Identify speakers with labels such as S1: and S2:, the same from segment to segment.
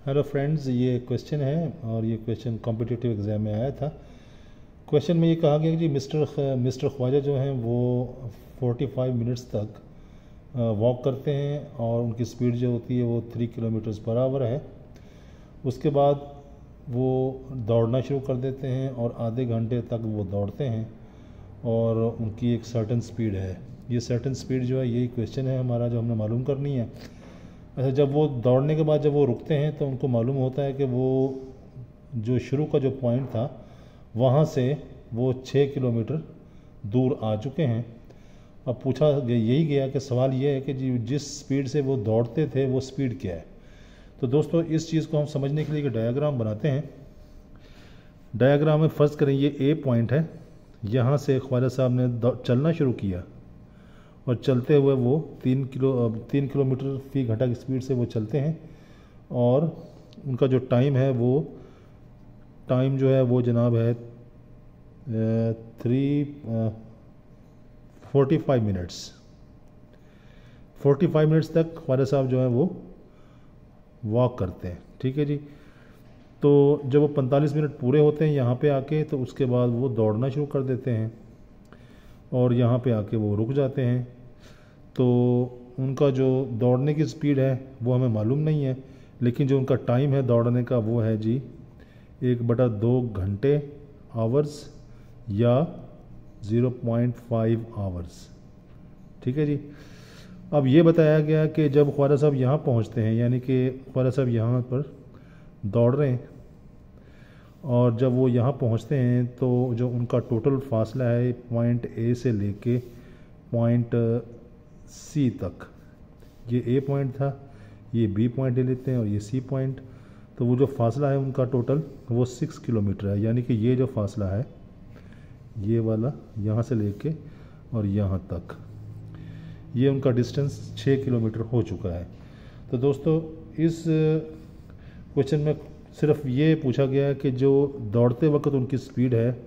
S1: Hello friends, ये question है और ये क्वेश्चन कॉम्पिटिटिव एग्ज़ाम में आया था। क्वेश्चन में ये कहा गया कि जी मिस्टर ख्वाजा जो हैं वो 45 मिनट्स तक वॉक करते हैं और उनकी स्पीड जो होती है वो 3 किलोमीटर्स पर आवर है। उसके बाद वो दौड़ना शुरू कर देते हैं और आधे घंटे तक वो दौड़ते हैं और उनकी एक सर्टन स्पीड है। ये सर्टन स्पीड जो है यही क्वेश्चन है हमारा जो हमने मालूम करनी है। अच्छा, जब वो दौड़ने के बाद जब वो रुकते हैं तो उनको मालूम होता है कि वो जो शुरू का जो पॉइंट था वहाँ से वो 6 किलोमीटर दूर आ चुके हैं। अब पूछा यही गया कि सवाल ये है कि जी जिस स्पीड से वो दौड़ते थे वो स्पीड क्या है। तो दोस्तों, इस चीज़ को हम समझने के लिए एक डायग्राम बनाते हैं। डायग्राम में फ़र्ज़ करें ये ए पॉइंट है, यहाँ से ख्वाजा साहब ने चलना शुरू किया और चलते हुए वो 3 किलोमीटर फी घंटा की स्पीड से वो चलते हैं और उनका जो टाइम है वो टाइम जो है वो जनाब है 45 मिनट्स। 45 मिनट्स तक ख्वाजा साहब जो है वो वॉक करते हैं। ठीक है जी। तो जब वो 45 मिनट पूरे होते हैं यहाँ पे आके, तो उसके बाद वो दौड़ना शुरू कर देते हैं और यहाँ पे आके वो रुक जाते हैं। तो उनका जो दौड़ने की स्पीड है वो हमें मालूम नहीं है, लेकिन जो उनका टाइम है दौड़ने का वो है जी 1/2 घंटे आवर्स या 0.5 आवर्स। ठीक है जी। अब ये बताया गया कि जब ख्वाजा साहब यहाँ पहुँचते हैं, यानी कि ख्वाजा साहब यहाँ पर दौड़ रहे हैं और जब वो यहाँ पहुँचते हैं तो जो उनका टोटल फासला है पॉइंट ए से लेके पॉइंट सी तक, ये ए पॉइंट था, ये बी पॉइंट ले लेते हैं और ये सी पॉइंट, तो वो जो फासला है उनका टोटल वो 6 किलोमीटर है। यानी कि ये जो फासला है ये वाला यहाँ से लेके और यहाँ तक, ये उनका डिस्टेंस 6 किलोमीटर हो चुका है। तो दोस्तों, इस क्वेश्चन में सिर्फ ये पूछा गया है कि जो दौड़ते वक्त उनकी स्पीड है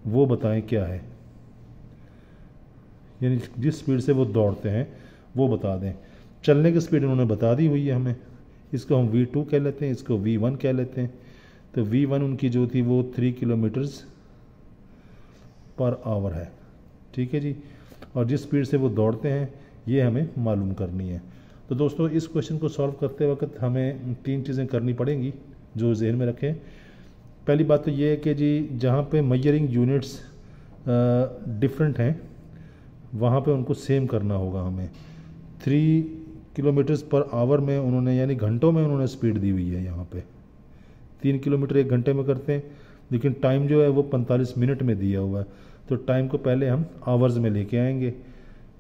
S1: वो बताएं क्या है, यानी जिस स्पीड से वो दौड़ते हैं वो बता दें। चलने की स्पीड उन्होंने बता दी हुई है हमें, इसको हम V2 कह लेते हैं, इसको V1 कह लेते हैं। तो V1 उनकी जो थी वो 3 किलोमीटर्स पर आवर है। ठीक है जी। और जिस स्पीड से वो दौड़ते हैं ये हमें मालूम करनी है। तो दोस्तों, इस क्वेश्चन को सॉल्व करते वक्त हमें 3 चीज़ें करनी पड़ेंगी जो जहन में रखें। पहली बात तो ये है कि जी जहाँ पे मेजरिंग यूनिट्स डिफरेंट हैं वहाँ पे उनको सेम करना होगा हमें। 3 किलोमीटर्स पर आवर में उन्होंने, यानी घंटों में उन्होंने स्पीड दी हुई है। यहाँ पे 3 किलोमीटर 1 घंटे में करते हैं, लेकिन टाइम जो है वो 45 मिनट में दिया हुआ है। तो टाइम को पहले हम आवर्स में लेके आएंगे,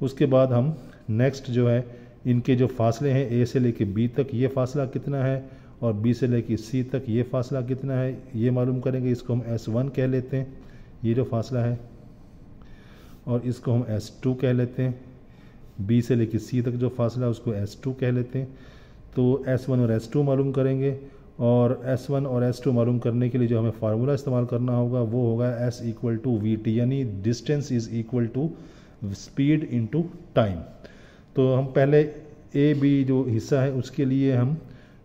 S1: उसके बाद हम नेक्स्ट जो है इनके जो फासले हैं ए से लेके बी तक ये फासला कितना है और बी से लेके सी तक ये फासला कितना है ये मालूम करेंगे। इसको हम S1 कह लेते हैं, ये जो फासला है, और इसको हम S2 कह लेते हैं। बी से लेके सी तक जो फासला है उसको S2 कह लेते हैं। तो S1 और S2 मालूम करेंगे, और S1 और S2 मालूम करने के लिए जो हमें फार्मूला इस्तेमाल करना होगा वो होगा S = VT, यानी distance is equal to speed into time. तो हम पहले ए बी जो हिस्सा है उसके लिए हम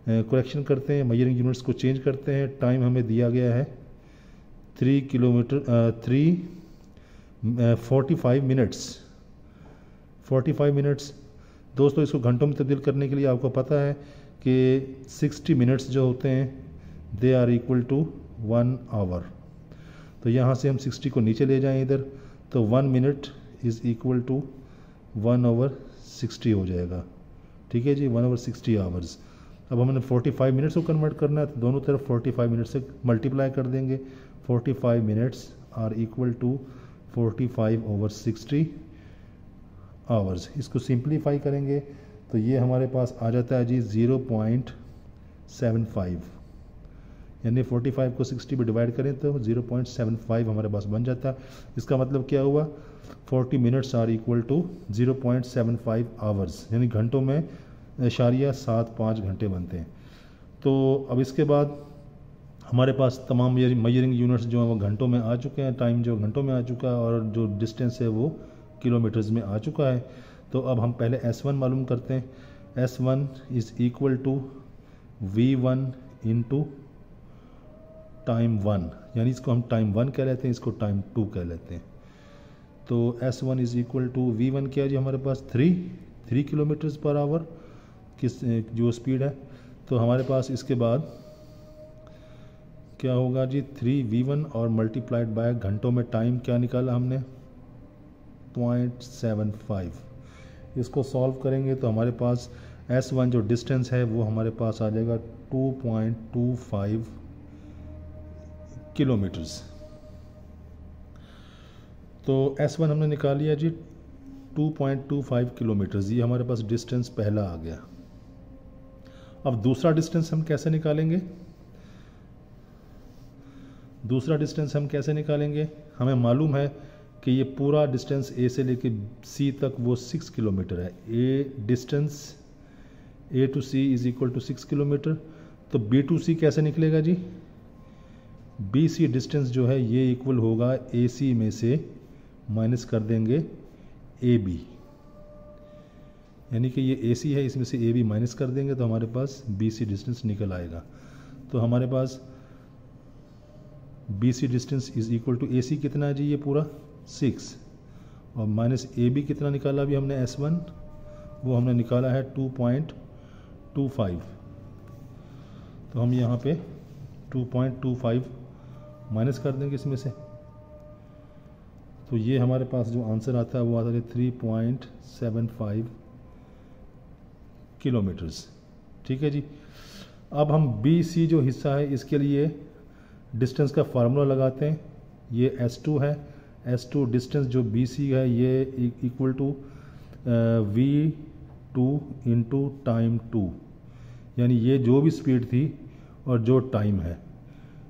S1: करेक्शन करते हैं, मेजरिंग यूनिट्स को चेंज करते हैं। टाइम हमें दिया गया है 45 मिनट्स। 45 मिनट्स दोस्तों, इसको घंटों में तब्दील करने के लिए आपको पता है कि 60 मिनट्स जो होते हैं they are equal to 1 hour. तो यहाँ से हम 60 को नीचे ले जाएं इधर, तो 1 मिनट इज़ इक्वल टू 1/60 हो जाएगा। ठीक है जी, 1/60 आवर्स। अब हमने 45 मिनट्स को कन्वर्ट करना है, तो दोनों तरफ 45 मिनट से मल्टीप्लाई कर देंगे। 45 minutes are equal to 45/60 hours. इसको सिंप्लीफाई करेंगे तो ये हमारे पास आ जाता है जी 0.75, यानी 45 को 60 पे डिवाइड करें तो 0.75 हमारे पास बन जाता है। इसका मतलब क्या हुआ, 40 minutes are equal to 0.75 hours, यानी घंटों में 0.75 घंटे बनते हैं। तो अब इसके बाद हमारे पास तमाम मेजरिंग यूनिट्स जो हैं वो घंटों में आ चुके हैं, टाइम जो घंटों में आ चुका है और जो डिस्टेंस है वो किलोमीटर्स में आ चुका है। तो अब हम पहले S1 मालूम करते हैं। S1 is equal to V1 into time 1, यानी इसको हम टाइम 1 कह लेते हैं, इसको टाइम 2 कह लेते हैं। तो S1 is equal to V1 क्या है जी हमारे पास 3 किलोमीटर्स पर आवर किस जो स्पीड है। तो हमारे पास इसके बाद क्या होगा जी 3V1 और मल्टीप्लाइड बाय घंटों में टाइम क्या निकाला हमने 0.75। इसको सॉल्व करेंगे तो हमारे पास S1 जो डिस्टेंस है वो हमारे पास आ जाएगा 2.25 किलोमीटर्स। तो S1 हमने निकाल लिया जी 2.25 किलोमीटर्स, ये हमारे पास डिस्टेंस पहला आ गया। अब दूसरा डिस्टेंस हम कैसे निकालेंगे, हमें मालूम है कि ये पूरा डिस्टेंस A से लेके C तक वो 6 किलोमीटर है। Distance A to C is equal to 6 kilometre. तो B टू C कैसे निकलेगा जी, BC डिस्टेंस जो है ये इक्वल होगा AC में से माइनस कर देंगे AB, यानी कि ये AC है, इसमें से AB माइनस कर देंगे तो हमारे पास BC डिस्टेंस निकल आएगा। तो हमारे पास BC distance is equal to AC कितना है जी ये पूरा 6, और माइनस AB कितना निकाला अभी हमने S1, वो हमने निकाला है 2.25। तो हम यहाँ पे 2.25 माइनस कर देंगे इसमें से, तो ये हमारे पास जो आंसर आता है वो आता है 3.75 किलोमीटर्स। ठीक है जी। अब हम BC जो हिस्सा है इसके लिए डिस्टेंस का फार्मूला लगाते हैं। ये S2 है, S2 डिस्टेंस जो BC है ये equal to V2 into time 2, यानी ये जो भी स्पीड थी और जो टाइम है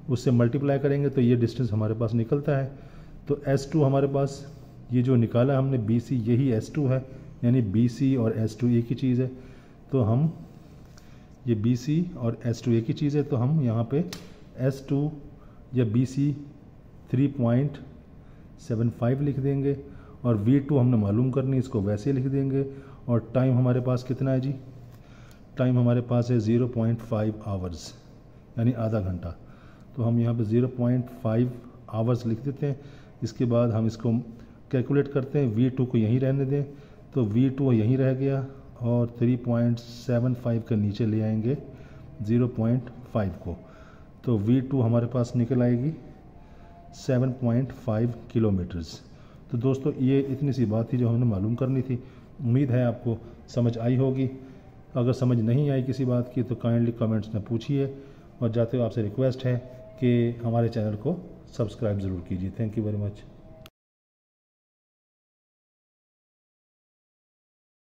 S1: उससे मल्टीप्लाई करेंगे तो ये डिस्टेंस हमारे पास निकलता है। तो S2 हमारे पास ये जो निकाला हमने BC यही S2 है, यानी BC और S2 एक ही चीज़ है। तो हम ये BC और S2 एक ही चीज़ है, तो हम यहाँ पे S2 या BC 3.75 लिख देंगे, और V2 हमने मालूम करनी इसको वैसे लिख देंगे। और टाइम हमारे पास कितना है जी, टाइम हमारे पास है 0.5 आवर्स, यानी आधा घंटा। तो हम यहाँ पे 0.5 आवर्स लिख देते हैं। इसके बाद हम इसको कैलकुलेट करते हैं, V2 को यहीं रहने दें, तो V2 यहीं रह गया, और 3.75 के नीचे ले आएंगे 0.5 को, तो V2 हमारे पास निकल आएगी 7.5 किलोमीटर्स। तो दोस्तों ये इतनी सी बात थी जो हमने मालूम करनी थी। उम्मीद है आपको समझ आई होगी। अगर समझ नहीं आई किसी बात की तो काइंडली कमेंट्स में पूछिए, और जाते हुए आपसे रिक्वेस्ट है कि हमारे चैनल को सब्सक्राइब ज़रूर कीजिए। Thank you very much.